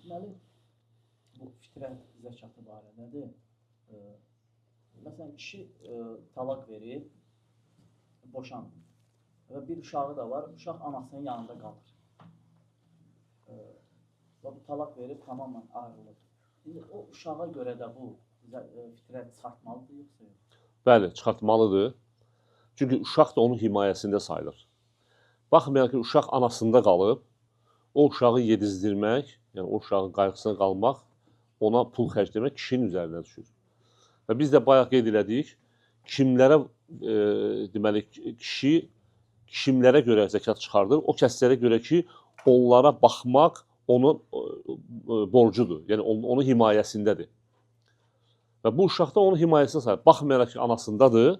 Deməli, bu fitrət zəkatı barədədir. Məsələn, kişi talaq verir, boşanır. Və bir uşağı da var, uşaq anasının yanında qalır. Və bu talaq verib tamamen ayrılır. İndi o uşağa görə də bu fitrət çıxartmalıdır, yoxsa yox? Bəli, çıxartmalıdır. Çünki uşaq da onun himayəsində sayılır. Baxmayaraq ki, uşaq anasında qalıb, o uşağı yedizdirmək, yəni o uşağın qayğısına qalmaq, ona pul xərcləmək kişinin üzərinə düşür. Və biz də bayaq qeyd elədik, kimlərə, deməli, kişi kimlərə görə zəkat çıxardır? O kəslərə görə ki, onlara baxmaq onun borcudur, yəni onun himayəsindədir. Və bu uşaq da onun himayəsində sayılır. Baxmayaraq ki, anasındadır,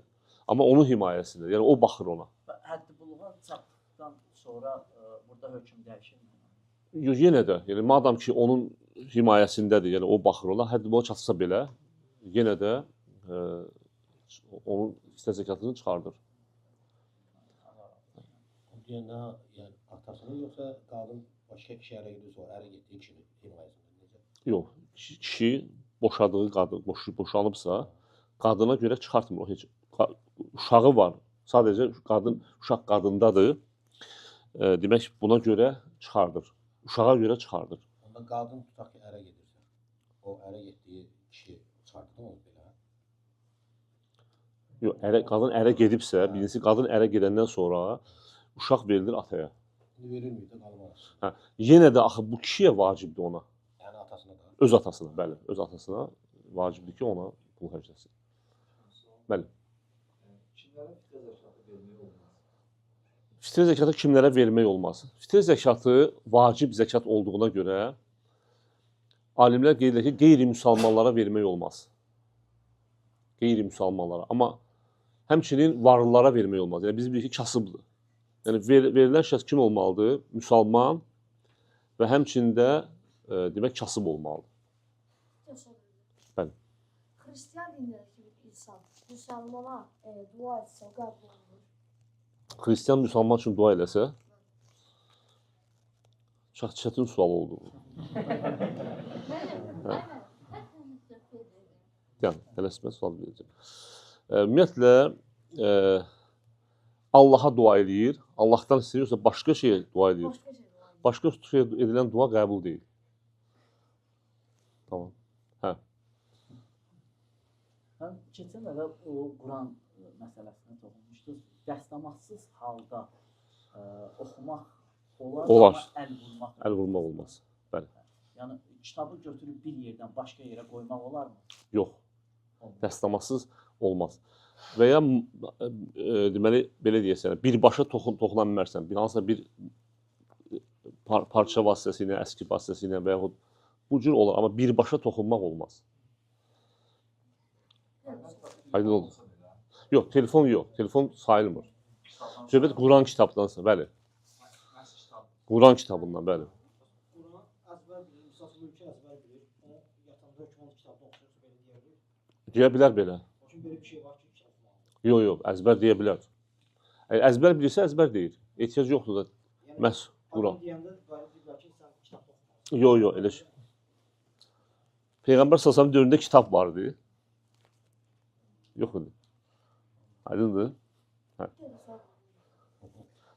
amma onun himayəsində, yəni o baxır ona. Həddi buluğa çatdıqdan sonra burada hökm dəyişir mi? Yox, yenə də, yəni madam ki, onun himayəsindədir, yəni o baxır ona, həddi buluğa çatsa belə, yenə də onun fitrət zəkatını çıxardır. Yəni atasının yoxsa qadın başqa kişi ərə gedirsə, o ərə getdiyi kişinin himayəsində necə? Yox, kişi boşadığı qadın, boşanıbsa, qadına görə çıxartmır o heç. Uşağı var, sadəcə uşaq qadındadır, demək buna görə çıxardır, uşağa görə çıxardır. Onda qadın tutaq ki, ərə gedirsə, o ərə getdiyi kişi çıxartdı mı belə? Yox, qadın ərə gedibsə, birincisi qadın ərə gedəndən sonra uşaq verilir ataya. İndi verilmir də qalmaz. Hə, yenə də axı bu kişiyə vacibdir ona. Yəni atasına da. Öz atasına, bəli, öz atasına vacibdir ki, ona pul xərcləsin. Bəli. Kimlərə fitrə zəkatı vermək olmaz? Fitrə zəkatı kimlərə vermək olmaz? Fitrə zəkatı vacib zəkat olduğuna görə alimlər qeyd edir ki, qeyri-müsəlmanlara vermək olmaz. Qeyri-müsəlmanlara. Amma həmçinin varlılara vermək olmaz. Yəni biz bilirik ki, kasıbdır. Yəni verilən şəxs kim olmalıdır? Müsəlman və həmçində demək kasıb olmalıdır. Bəli. Xristian dinindəki bir insan müsəlmana dua etsə qəbul olunur. Xristian müsəlman üçün dua eləsə, çox çətin sual oldu. Yəni, eləsmə sual verəcəm. Ümumiyyətlə, Allaha dua edir, Allahdan istəyirsə başqa şeyə dua edir. Başqa şeyə edilən dua qəbul deyil. Tamam. Hə. Keçən dəfə o Quran məsələsinə toxunmuşdunuz. Dəstəmazsız halda oxumaq olar, Olar. amma əl vurmaq. Əl vurmaq olmaz. Bəli. Yəni kitabı götürüb bir yerdən başqa yerə qoymaq olarmı? Yox. Dəstəmazsız olmaz. Və ya deməli belə deyəsən, birbaşa toxuna bilmərsən. Hansısa bir parça vasitəsilə, əski vasitəsilə və yaxud bu cür olar, amma birbaşa toxunmaq olmaz. Aydın oldu. Yox, telefon yox. Telefon sayılmır. Söhbət Quran kitabdansa, bəli. Quran kitabından, bəli. Quran əzbər bilir, misal mülki əzbər bilir. Yatanda hökman kitabda oxuyursa belə deyə bilir. Deyə bilər belə. Çünki belə bir şey var ki, Yox, yox, əzbər deyə bilər. Əzbər bilirsə, əzbər deyir. Ehtiyac yoxdur da. Məhz Quran. deyəndə deyirlər ki, sən kitabda oxumalısan. Yox, yox, elə şey. Peyğəmbər sallallahu dövründə kitab vardı. Yox idi. Aydındır? Hə.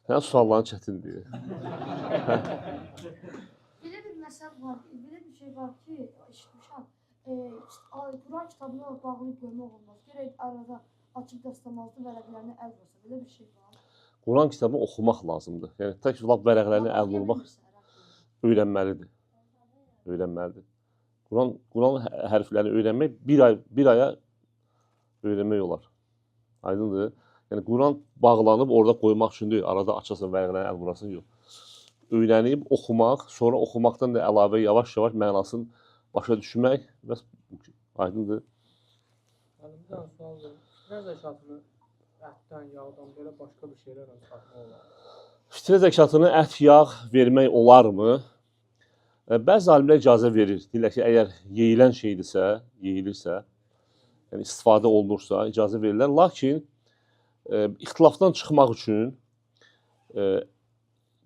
Hə, sualların çətindir. Belə bir məsəl var, belə bir şey var ki, eşitmişəm. Quran kitabını bağlayıb qoymaq olmaz. Gərək arada açıq dəstəmazlı vərəqlərini əl vursa, belə bir şey var. Quran kitabını oxumaq lazımdır. Yəni tək vərəqlərini əl vurmaq öyrənməlidir. Öyrənməlidir. Quran hərflərini öyrənmək bir aya öyrənmək olar. Aydındır? Yəni Quran bağlanıb orada qoymaq üçün deyil, arada açasan vərəqlərini əl vurasın, yox. Öyrənib oxumaq, sonra oxumaqdan da əlavə yavaş-yavaş mənasını başa düşmək və aydındır. Bir dənə sual verim. Fitrə zəkatını ətdən, yağdan belə başqa bir şeylərlə çıxartmaq olar. Fitrə zəkatını ət, yağ vermək olarmı? Bəzi alimlər icazə verir. Deyirlər ki, əgər yeyilən şeydirsə, yeyilirsə, yəni istifadə olunursa, icazə verirlər. Lakin ixtilafdan çıxmaq üçün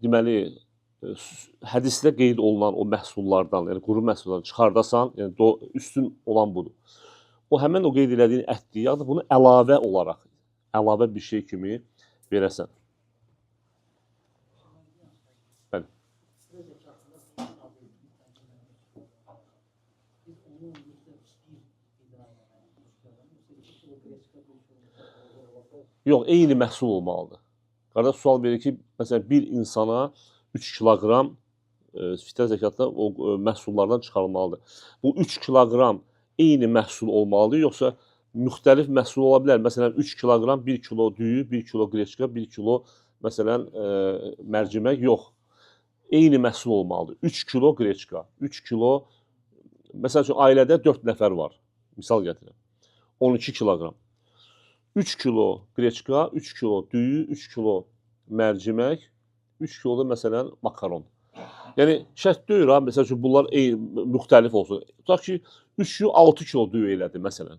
deməli hədisdə qeyd olunan o məhsullardan, yəni quru məhsullardan çıxardasan, yəni üstün olan budur. O həmin o qeyd elədiyin ətli yağdır, bunu əlavə olaraq, əlavə bir şey kimi verəsən. Bəli. Yox, eyni məhsul olmalıdır. Qardaş sual verir ki, məsələn, bir insana 3 kiloqram fitrə zəkatda o məhsullardan çıxarılmalıdır. Bu 3 kiloqram eyni məhsul olmalıdır, yoxsa müxtəlif məhsul ola bilər? Məsələn, 3 kiloqram, 1 kilo düyü, 1 kilo qreçka, 1 kilo məsələn mərcimək yox. Eyni məhsul olmalıdır. 3 kilo qreçka, 3 kilo məsəl üçün ailədə 4 nəfər var. Misal gətirəm. 12 kiloqram. 3 kilo qreçka, 3 kilo düyü, 3 kilo mərcimək, 3 kilo da məsələn makaron. Yəni şərt deyil ha, məsəl üçün bunlar müxtəlif olsun. Tutaq ki, 3 kilo 6 kilo düyü elədi məsələn.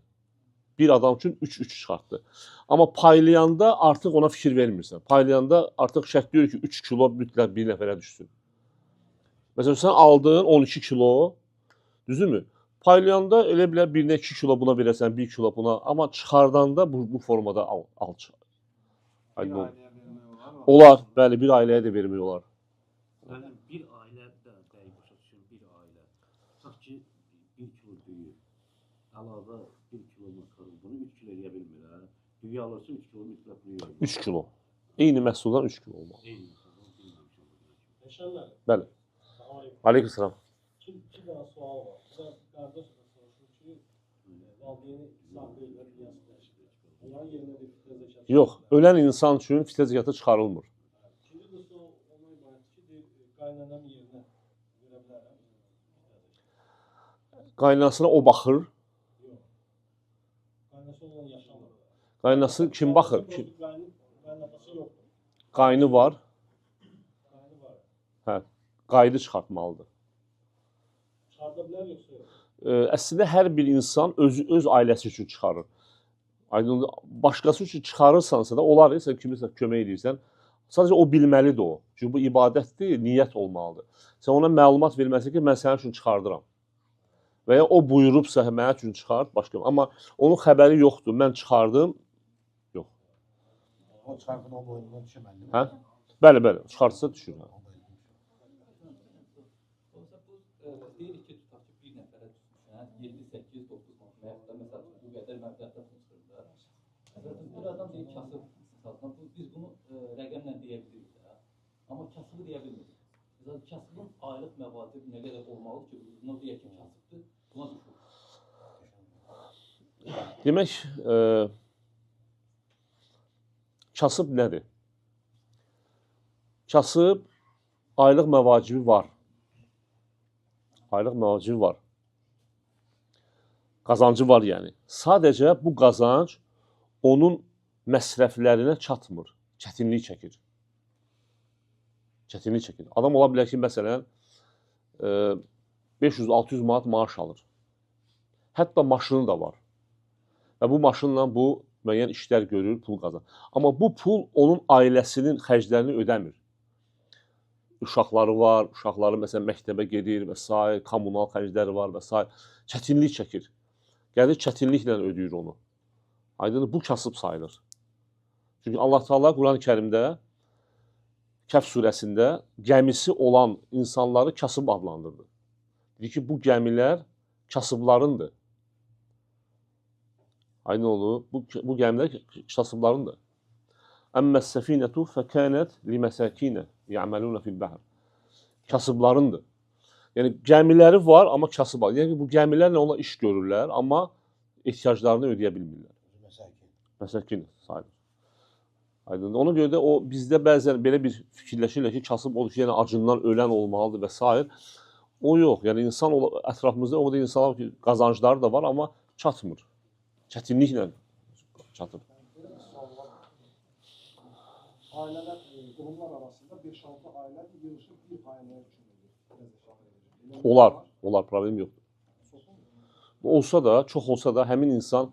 Bir adam üçün 3 çıxartdı. Amma paylayanda artıq ona fikir vermirsən. Paylayanda artıq şərt deyil ki, 3 kilo mütləq bir nəfərə düşsün. Məsələn, sən aldın 12 kilo, düzümü? Paylayanda elə bilər 1-2 kilo buna verəsən, 1 kilo buna. Amma çıxardanda bu formada al. Olar, bəli, bir ailəyə də vermək olar. Yəni bir ailə də dəqiq başa düşür, bir ailə. Tutaq ki, 1 kilo düyü, əlavə 1 kilo makaron, bunu 3 kilo eləyə bilmir. Düyü alırsa 3 kilo mütləq düyü olur. 3 kilo. Eyni məhsuldan 3 kilo olmalı. Eyni məhsuldan 3 kilo. Eşənlər. Bəli. Aleykümselam. İki dənə sual var. Qardaş da soruşur ki, valideyni sahibi ölürləşdir. Onların yerinə bir fitrə zəkatı. Yox, ölən insan üçün fitrə zəkatı çıxarılmır. İkinci də sual ona ibarət ki, qaynananın yerinə verə bilərəm. Qaynasına o baxır. Yox. Qaynası olan yaşamır. Qaynası kim baxır? Qaynatası yoxdur. Qayını var. Qayını var. Hə, qaydı çıxartmalıdır. Çıxarda bilər yoxsa yox? Əslində hər bir insan öz ailəsi üçün çıxarır. Aydın, başqası üçün çıxarırsansa da olar, sən kimisə kömək edirsən. Sadəcə o bilməlidir o. Çünki bu ibadətdir, niyyət olmalıdır. Sən ona məlumat verməlisən ki, mən sənin üçün çıxardıram. Və ya o buyurubsa, mənim üçün çıxart, başqa. Amma onun xəbəri yoxdur, mən çıxardım. Yox. O çıxartın o boynundan düşməlidir. Hə? Bəli, bəli, çıxartsa düşür. Hə. Deyirik ki, tutaq ki, bir nəfərə düşmüşsən, 7, 8, 9 manat, məsələn, bu qədər məbləğdə tutmuşdur da. Məsələn, bir adam deyir, kasıb, biz bunu rəqəmlə deyə bilirik də. Amma kasıbı deyə bilmirik. Məsələn, kasıbın aylıq məvacib nə qədər olmalıdır ki, buna deyək ki, kasıbdır, buna düşür. Demək, kasıb nədir? Kasıb aylıq məvacibi var. Aylıq məvacibi var. Qazancı var yəni. Sadəcə bu qazanc onun məsrəflərinə çatmır. Çətinlik çəkir. Çətinlik çəkir. Adam ola bilər ki, məsələn, 500-600 manat maaş alır. Hətta maşını da var. Və bu maşınla bu müəyyən işlər görür, pul qazanır. Amma bu pul onun ailəsinin xərclərini ödəmir. Uşaqları var, uşaqları məsələn məktəbə gedir və s. kommunal xərcləri var və s. Çətinlik çəkir. Gəlir çətinliklə ödəyir onu. Aydın bu kasıb sayılır. Çünki Allah Teala Quran-ı Kərimdə Kəf surəsində gəmisi olan insanları kasıb adlandırdı. Dedi ki, bu gəmilər kasıblarındır. Aydın oldu, bu gəmilər kasıblarındır. Əmməs-səfinətu fəkənət liməsəkinə yə'məlunə fil-bəhr. Kasıblarındır. Yəni gəmiləri var, amma kasıb var. Yəni bu gəmilərlə onlar iş görürlər, amma ehtiyaclarını ödəyə bilmirlər. Məsəkin sayılır. Aydın. Ona görə də o bizdə bəzən belə bir fikirləşirlər ki, kasıb olur ki, yəni acından ölən olmalıdır və s. O yox. Yəni insan ətrafımızda o qədər insanlar ki, qazancları da var, amma çatmır. Çətinliklə çatır. Ailələr, qurumlar arasında 5-6 ailə yığışıb bir ailəyə üçün edir. Olar, problem yoxdur. Olsa da, çox olsa da həmin insan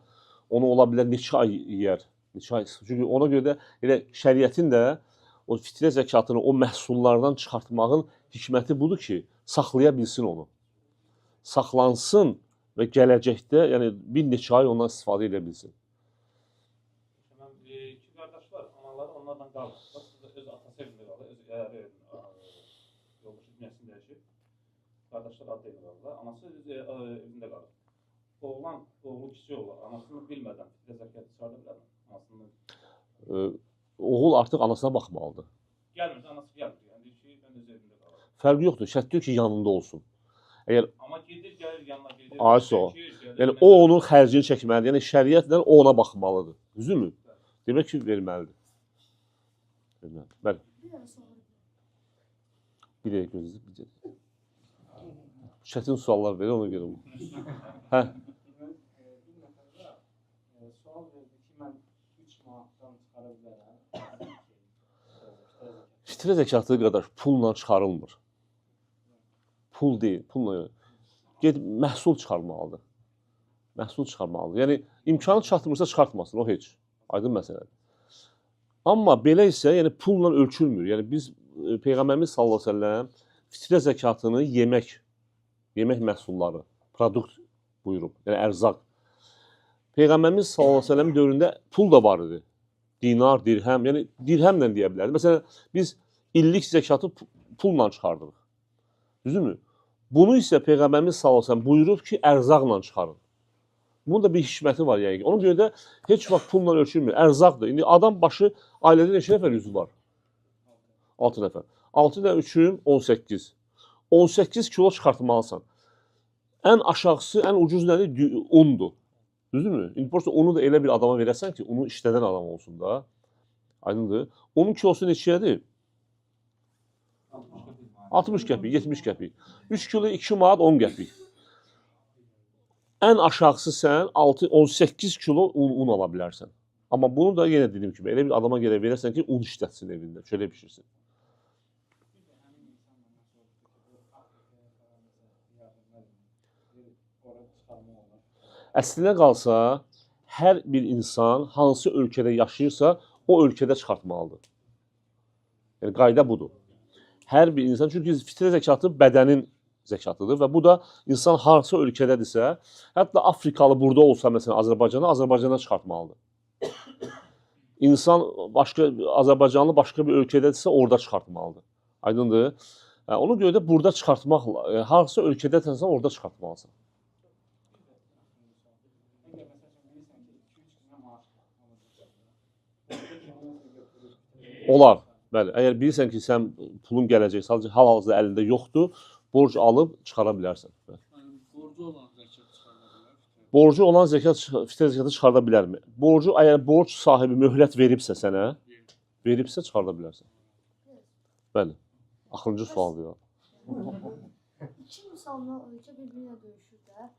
onu ola bilər neçə ay yeyər. Çünki ona görə də elə şəriətin də o fitrə zəkatını o məhsullardan çıxartmağın hikməti budur ki, saxlaya bilsin onu. Saxlansın və gələcəkdə, yəni bir neçə ay ondan istifadə edə bilsin. Mən iki qardaş var, anaları onlarla qalır. Öz atası evində qalır, öz əyəri yoldaşı dünyasında yaşayır. Qardaşlar adlı evində qalırlar, anası öz evində qalır. Oğlu kiçik oğlu, anasını bilmədən fitrə zəkatı çıxarda bilər mi? Oğul artıq anasına baxmalıdır. Gəlmir, anası gəlmir. Yəni deyir ki, mən öz evimdə qalır. Fərqi yoxdur, şərt deyir ki, yanında olsun. Amma gedir, gəlir, yanına gedir. Ayso, yəni o onun xərcini çəkməlidir. Yəni şəriətlə o ona baxmalıdır. Düzdürmü? Demək ki, verməlidir. Bəli. Bir dəqiqə gözləyir. Çətin suallar verir, ona görə. Hə? Sual verdi ki, mən 3 manatdan çıxara bilərəm. Fitrə zəkatı qardaş pulla çıxarılmır. Pul deyil, pulla gedib məhsul çıxarmalıdır. Məhsul çıxarmalıdır. Yəni imkanı çatmırsa çıxartmasın, o heç. Aydın məsələdir. Amma belə isə yəni pulla ölçülmür. Yəni biz Peyğəmbərimiz sallallahu əleyhi və səlləm fitrə zəkatını yemək məhsulları, produkt buyurub, yəni ərzaq. Peyğəmbərimiz sallallahu əleyhi və səlləm dövründə pul da var idi. Dinar, dirhəm, yəni dirhəmlə deyə bilərdik. Məsələn, biz illik zəkatı pulla çıxardırıq. Düzdürmü? Bunu isə Peyğəmbərimiz sallallahu əleyhi və səlləm buyurub ki, ərzaqla çıxarın. Bunun da bir hikməti var yəni. Ona görə də heç vaxt pulla ölçülmür. Ərzaqdır. İndi adam başı ailədə neçə nəfər üzvü var? 6 nəfər. 6 da 3-üm 18. 18 kilo çıxartmalısan. Ən aşağısı, ən ucuz nədir? Undur. Düzdürmü? İndi prosta unu da elə bir adama verəsən ki, unu işlədən adam olsun da. Aydındır. Onun kilosu neçəyədir? 60 qəpik, 70 qəpik. 3 kilo 2 manat 10 qəpik. Ən aşağısı sən 18 kilo un ala bilərsən. Amma bunu da yenə dediyim kimi, elə bir adama görə verəsən ki, un işlətsin evində, çölə bişirsin. Əslinə qalsa, hər bir insan hansı ölkədə yaşayırsa, o ölkədə çıxartmalıdır. Yəni, qayda budur. Hər bir insan, çünki fitrə zəkatı bədənin zəkatıdır və bu da insan hansı ölkədədirsə, hətta Afrikalı burada olsa, məsələn, Azərbaycana çıxartmalıdır. İnsan Azərbaycanlı başqa bir ölkədədirsə, orada çıxartmalıdır. Aydındır? Ona görə də burada çıxartmaq, hansı ölkədədirsən, orada çıxartmalısan. Olar. Bəli, əgər bilirsən ki, sən pulun gələcək, sadəcə hal-hazırda əlində yoxdur, borc alıb çıxara bilərsən. Borcu olan fitrə zəkatı çıxarda bilərmi? Əgər borc sahibi möhlət veribsə sənə, çıxarda bilərsən. Bəli. Axırıncı sual deyil. İki müsəlman ölkə bir-birinə döyüşür də.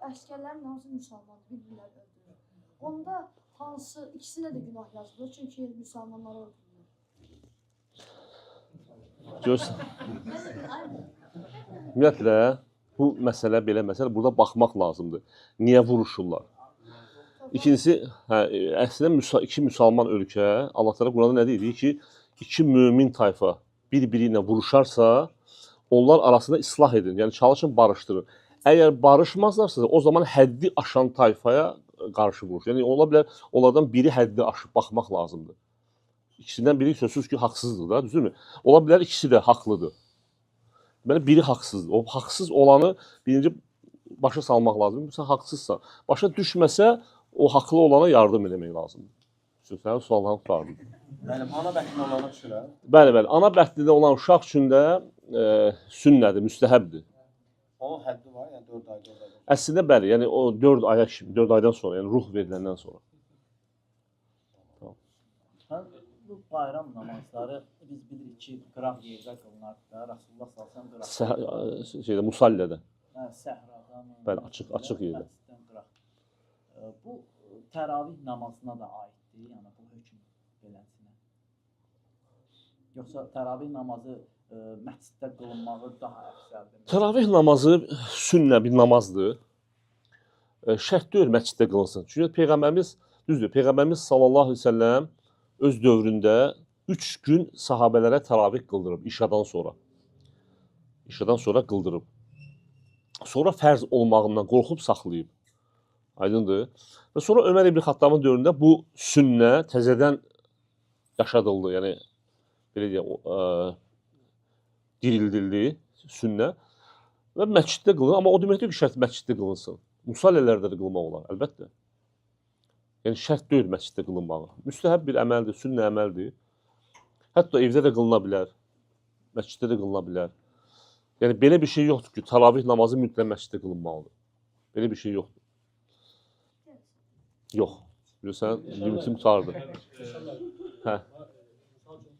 Əskərlərin hansı müsəlmandır, bir-birinə öldürür. Onda hansı, ikisinə də günah yazılır, çünki müsəlmanları öldürür. Görürsən. Ümumiyyətlə, bu məsələ belə məsələ, burada baxmaq lazımdır. Niyə vuruşurlar? İkincisi, əslində iki müsəlman ölkə, Allah təala Quranda nə deyir ki, iki mömin tayfa bir-biri ilə vuruşarsa, onlar arasında islah edin, yəni çalışın barışdırın. Əgər barışmazlarsa, o zaman həddi aşan tayfaya qarşı vuruşur. Yəni, ola bilər, onlardan biri həddi aşıb baxmaq lazımdır. İkisindən biri sözsüz ki, haqsızdır da, düzdürmü? Ola bilər, ikisi də haqlıdır. Deməli, biri haqsızdır. O haqsız olanı birinci başa salmaq lazımdır. Sən haqsızsan. Başa düşməsə, o haqlı olana yardım eləmək lazımdır. Sənin suallarını tutardım. Bəli, ana bəhtində olana düşürəm. Bəli. Ana bəhtində olan uşaq üçün də sünnədir, müstəhəbdir. Onun həddi var, yəni 4 ay. Əslində bəli, yəni o 4 aydan sonra, yəni ruh veriləndən sonra. Bu bayram namazları biz bilirik ki, qıraq yerdə qılınar da, Rasulullah sallallahu Şeydə, Musallədə. Səhradan. Bəli, açıq yerdə. Bu təravih namazına da aiddir, yəni bu hökm beləsinə. Yoxsa təravih namazı məsciddə qılınmağı daha əfsəldir? Təravih namazı sünnə bir namazdır. Şərt deyil məsciddə qılınsın. Çünki Peyğəmbərimiz, düzdür, Peyğəmbərimiz sallallahu əleyhi və səlləm öz dövründə 3 gün sahabələrə təravih qıldırıb işadan sonra. İşadan sonra qıldırıb. Sonra fərz olmağından qorxub saxlayıb. Aydındır. Və sonra Ömər İbn Xattabın dövründə bu sünnə təzədən yaşadıldı. Yəni belə deyək, dirildildi sünnə və məsciddə qılınır. Amma o demək deyil ki, şərt məsciddə qılınsın. Musallələrdə də qılmaq olar, əlbəttə. Yəni şərt deyil məsciddə qılınmağı. Müstəhəb bir əməldir, sünnə əməldir. Hətta evdə də qılına bilər. Məsciddə də qılına bilər. Yəni belə bir şey yoxdur ki, təravih namazı mütləq məsciddə qılınmalıdır. Belə bir şey yoxdur. Yox. Bilirsən, limitim qutardı. Hə. Məsəl üçün,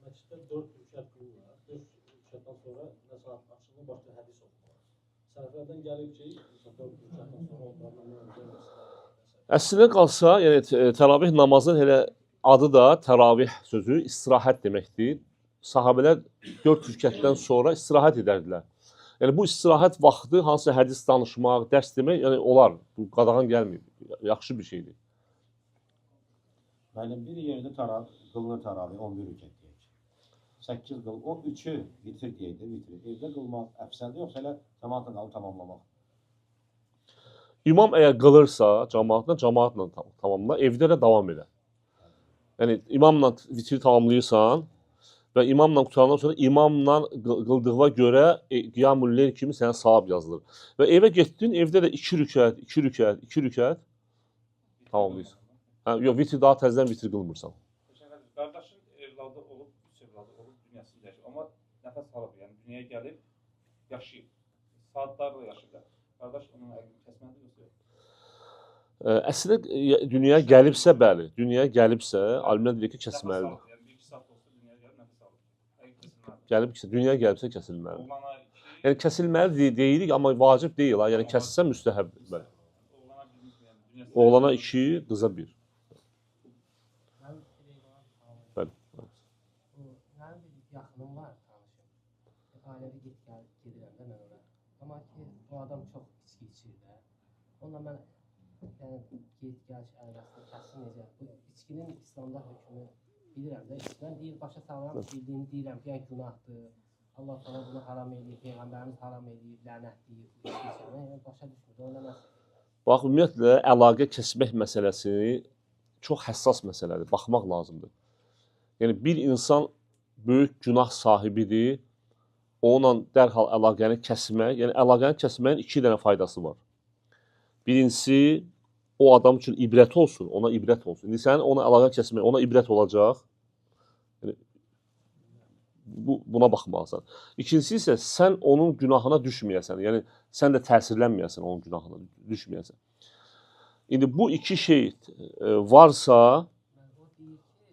məsciddə 4 rükət qılırlar. 4 rükətdən sonra nə saat açılır, başqa hədis oxuyurlar. Sələflərdən gəlir ki, 4 rükətdən sonra onlarla nə olacaq? Əslində qalsa, yəni təravih namazının elə adı da təravih sözü istirahət deməkdir. Sahabələr 4 rükətdən sonra istirahət edərdilər. Yəni bu istirahət vaxtı hansı hədis danışmaq, dərs demək, yəni olar. Bu qadağan gəlmir. Yaxşı bir şeydir. Müəllim, bir yerdə qılınır təravih 11 rükət deyək. 8 qıl, o 3-ü vitir deyək də, vitir. Evdə qılmaq əfsəldir, yoxsa elə cəmaatla qalıb tamamlamaq? İmam əgər qılırsa cəmaatla tamamla, evdə də davam edə. Yəni imamla vitri tamamlayırsan və imamla qutarandan sonra imamla qıldığına görə qiyamul leyl kimi sənə savab yazılır. Və evə getdin, evdə də 2 rükət, 2 rükət, 2 rükət tamamlayırsan. Hə, yox, vitri daha təzədən vitri qılmırsan. Qardaşın evladı olub, 3 evladı olub, dünyasını dəyişib. Amma nəfəs alıb, yəni dünyaya gəlib, yaşayıb. Saatlarla yaşayıb. Qardaş onun əqlini kəsməlidir, yoxsa yox? Əslində dünyaya gəlibsə, bəli. Dünyaya gəlibsə, alimlər deyir ki, kəsməlidir. Yəni 1-2 saat olsa dünyaya gəlib, nəfəs alıb. Əql kəsilməlidir. Gəlib, dünyaya gəlibsə kəsilməlidir. Oğlana 2, Yəni kəsilməli deyirik, amma vacib deyil. Yəni kəssə müstəhəbdir, bəli. oğlana 1, yəni dünyası. Oğlana 2, qıza 1. Bəli. Mənim bir yaxınım var, tanışım. Ailəvi gedirəm də mən ona. Amma ki, o adam çox içki içir də. Onunla mən get-gəliş əlaqəsini kəssin necə? Bu içkinin İslamda hökmü bilirəm də. Mən deyir, başa salıram, bildiyini deyirəm ki, yəni günahdır. Allah sana bunu haram edir, Peyğəmbərimiz haram edir, lənətləyir, bu içki içənə. Yəni başa düşmür, ona nəsə. Bax, ümumiyyətlə, əlaqə kəsmək məsələsi çox həssas məsələdir, baxmaq lazımdır. Yəni, bir insan böyük günah sahibidir, onunla dərhal əlaqəni kəsmək, yəni əlaqəni kəsməyin 2 dənə faydası var. Birincisi, o adam üçün ibrət olsun, ona ibrət olsun. İndi sənin ona əlaqəni kəsmək, ona ibrət olacaq. Yəni, buna baxmalısan. İkincisi isə sən onun günahına düşməyəsən, yəni sən də təsirlənməyəsən onun günahına düşməyəsən. İndi bu 2 şey varsa, O deyir ki,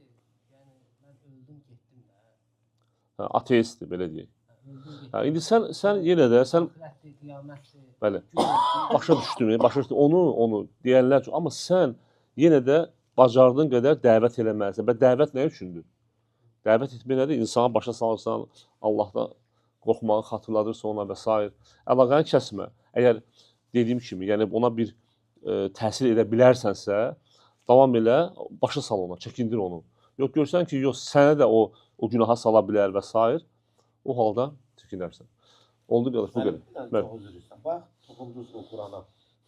yəni mən öldüm, getdim də. ateistdir, belə deyək. Öldüm, getdim. İndi sən yenə də, sən Axirətdir, qiyamətdir. bəli, Günahdır. başa düşdün, onu deyərlər çox. Amma sən yenə də bacardığın qədər dəvət eləməlisən. Və dəvət nə üçündür? Dəvət etmək nədir? İnsana başa salırsan, Allahdan qorxmağı xatırladırsa ona və s. Əlaqəni kəsmə. Əgər dediyim kimi, yəni ona bir təsir edə bilərsənsə, davam elə, başa sal ona, çəkindir onu. Yox, görsən ki, yox, sənə də o günaha sala bilər və s. O halda çəkinərsən. Oldu qədər, bu qədər. Çox üzr istəyirəm. Bax, toxundunuz o Qurana,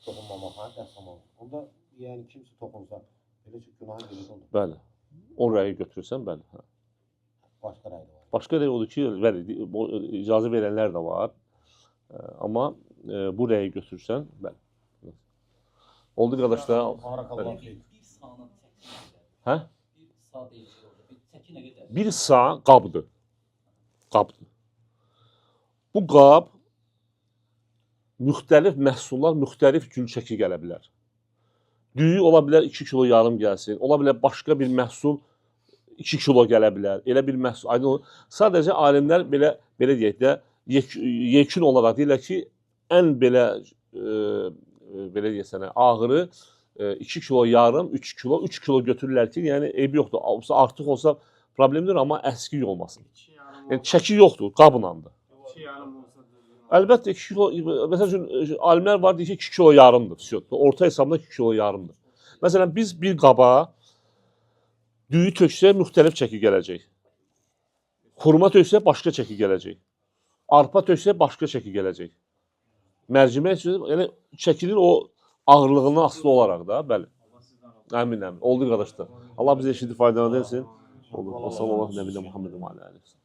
toxunmamağa, dərsamağa. Onda, yəni kimsə toxunsa, belə ki, günaha gelir olur. Bəli. O rəyi götürürsən, bəli. Hə. Başqa rəy də var. Başqa rəy odur ki, bəli, icazə verənlər də var. Amma bu rəyi götürürsən, bəli. Oldu qardaşlar. Barakallah. Bir sağına çəkin. Hə? Bir sağ deyilsin orada. Bir çəkin nə qədər? Bir sağ qabdır. Qabdır. Bu qab müxtəlif məhsullar, müxtəlif gülçəki gələ bilər. Düyü ola bilər 2 kilo yarım gəlsin. Ola bilər başqa bir məhsul 2 kilo gələ bilər. Elə bir məhsul. Aydın olur. Sadəcə alimlər belə deyək də yekun olaraq deyirlər ki, ən belə deyək sənə ağırı 2 kilo yarım, 3 kilo götürürlər ki, yəni eybi yoxdur. Artıq olsa problemdir, amma əskik olmasın. Yəni çəki yoxdur, qabınandır. Əlbəttə 2 kilo, məsəl üçün alimlər var deyir ki, 2 kilo yarımdır. Orta hesabda 2 kilo yarımdır. Məsələn, biz bir qaba düyü töksək müxtəlif çəki gələcək. Xurma töksək başqa çəki gələcək. arpa töksə başqa çəki gələcək. Mərcimək üçün yəni çəkinin o ağırlığından asılı olaraq da, bəli. Əmin. Oldu qardaşlar. Allah bizə eşidib faydalı etsin. Oldu. Sallallahu əleyhi və səlləm Muhammed və aləhi.